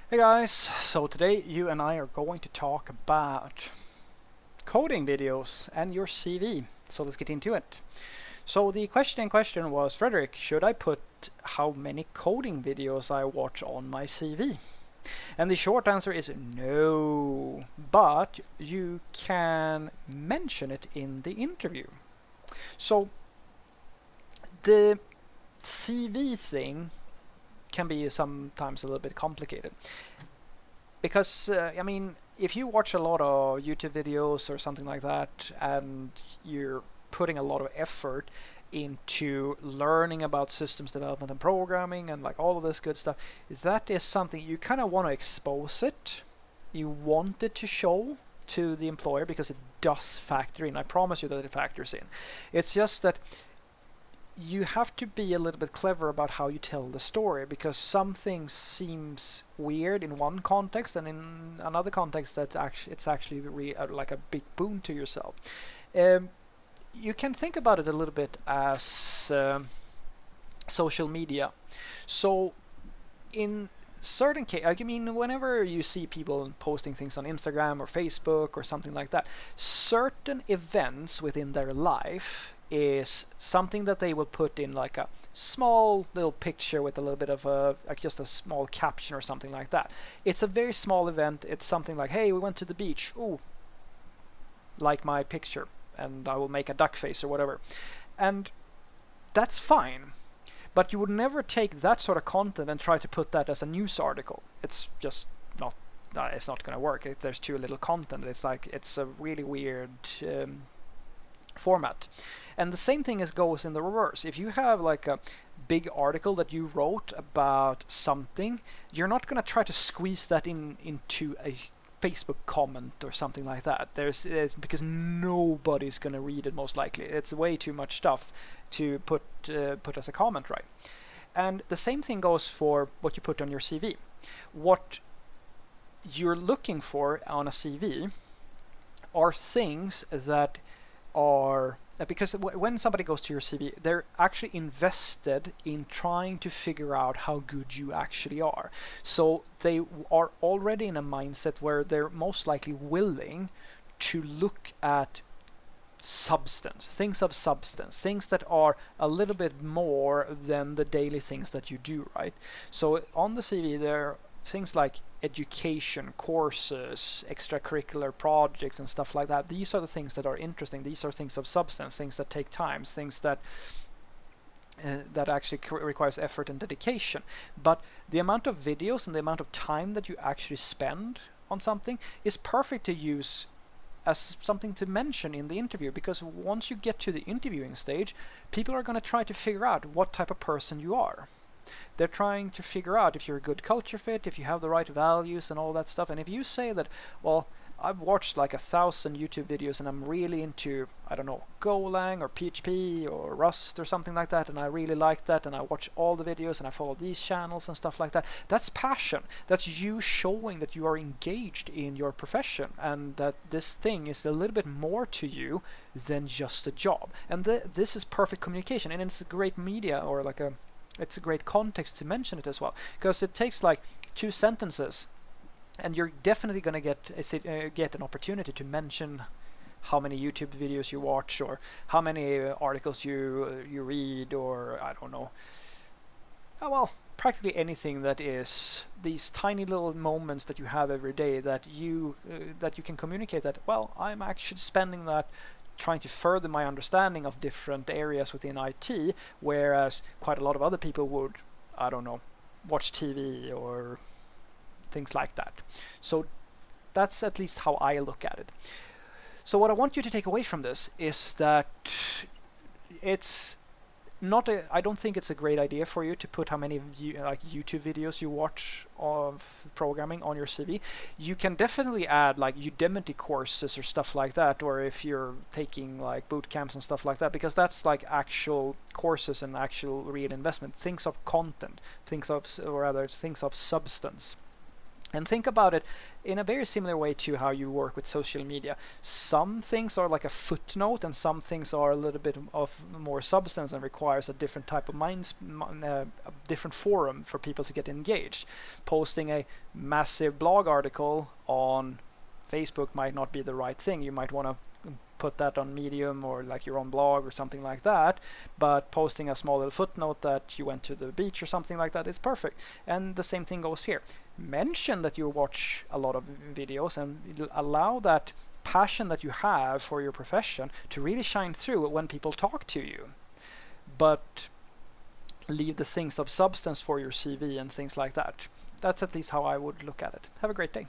Hey guys, so today you and I are going to talk about coding videos and your CV. So let's get into it. So the question in question was, Frederick, should I put how many coding videos I watch on my CV? And the short answer is no, but you can mention it in the interview. So the CV thing can be sometimes a little bit complicated. Because if you watch a lot of YouTube videos or something like that, and you're putting a lot of effort into learning about systems development and programming and like all of this good stuff, that is something you kind of want to expose it. You want it to show to the employer because it does factor in. I promise you that it factors in. It's just that you have to be a little bit clever about how you tell the story, because some things seems weird in one context, and in another context that it's actually like a big boon to yourself. You can think about it a little bit as social media. So in certain case, whenever you see people posting things on Instagram or Facebook or something like that, certain events within their life is something that they will put in like a small little picture with a little bit of just a small caption or something like that. It's a very small event. It's something like, hey, we went to the beach. Ooh, like my picture, and I will make a duck face or whatever. And that's fine. But you would never take that sort of content and try to put that as a news article. It's just not. It's not going to work. There's too little content. It's a really weird format. And the same thing goes in the reverse. If you have like a big article that you wrote about something, you're not going to try to squeeze that into a Facebook comment or something like that. It's because nobody's going to read it most likely. It's way too much stuff to put as a comment, right? And the same thing goes for what you put on your CV. What you're looking for on a CV are things that are because when somebody goes to your CV, they're actually invested in trying to figure out how good you actually are. So they are already in a mindset where they're most likely willing to look at substance, things that are a little bit more than the daily things that you do, right? So on the CV, there are things like education, courses, extracurricular projects, and stuff like that. These are the things that are interesting. These are things of substance, things that take time, things that actually requires effort and dedication. But the amount of videos and the amount of time that you actually spend on something is perfect to use as something to mention in the interview, because once you get to the interviewing stage, people are going to try to figure out what type of person you are. They're trying to figure out if you're a good culture fit, if you have the right values and all that stuff. And if you say that, well, I've watched like 1,000 YouTube videos and I'm really into, I don't know, Golang or PHP or Rust or something like that, and I really like that, and I watch all the videos and I follow these channels and stuff like that. That's passion. That's you showing that you are engaged in your profession and that this thing is a little bit more to you than just a job. And this is perfect communication, and it's a great media, or like it's a great context to mention it as well, because it takes like 2 sentences, and you're definitely going to get an opportunity to mention how many YouTube videos you watch, or how many articles you read, or I don't know. Well, practically anything that is these tiny little moments that you have every day that you can communicate that, well, I'm actually spending that trying to further my understanding of different areas within IT, whereas quite a lot of other people would, I don't know, watch TV or things like that. So that's at least how I look at it. So what I want you to take away from this is that it's not I don't think it's a great idea for you to put how many like YouTube videos you watch of programming on your CV. You can definitely add like Udemy courses or stuff like that, or if you're taking like boot camps and stuff like that, because that's like actual courses and actual real investment. Things of content, things of, or rather, things of substance. And think about it in a very similar way to how you work with social media. Some things are like a footnote, and some things are a little bit of more substance and requires a different type of a different forum for people to get engaged. Posting a massive blog article on Facebook might not be the right thing. You might want to put that on Medium or like your own blog or something like that, but posting a small little footnote that you went to the beach or something like that is perfect. And the same thing goes here. Mention that you watch a lot of videos and allow that passion that you have for your profession to really shine through when people talk to you, but leave the things of substance for your CV and things like that. That's at least how I would look at it. Have a great day.